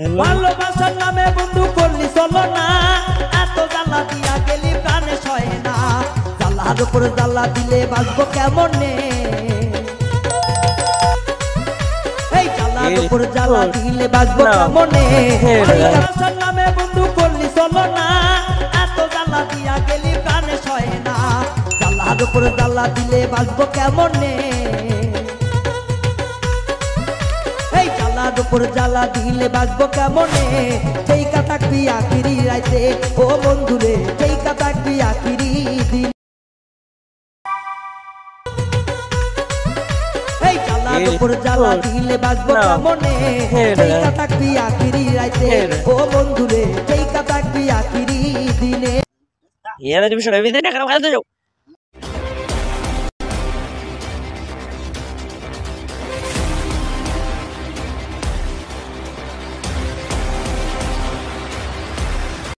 ভালোবাসার নামে বন্ধু করলি চলো না, এত জ্বালা দিয়া গেলি প্রাণে সয় না। জ্বালার উপর জ্বালা দিলে বাঁচবো কেমনে, এই জ্বালার উপর জ্বালা দিলে বাঁচবো কেমনে। ভালোবাসার নামে বন্ধু করলি চলো না, এত জ্বালা দিয়া গেলি প্রাণে সয় না। জ্বালার উপর জ্বালা দিলে বাঁচবো কেমনে, উপর জ্বালা দিলে বাঁচবো কেমনে। যেই কাটাকবি আখিরি রাইতে ও বন্ধুরে, যেই কাটাকবি আখিরি দিন, এই জ্বালার উপর জ্বালা দিলে বাঁচবো কেমনে। যেই কাটাকবি আখিরি রাইতে ও বন্ধুরে, যেই কাটাকবি আখিরি দিনে।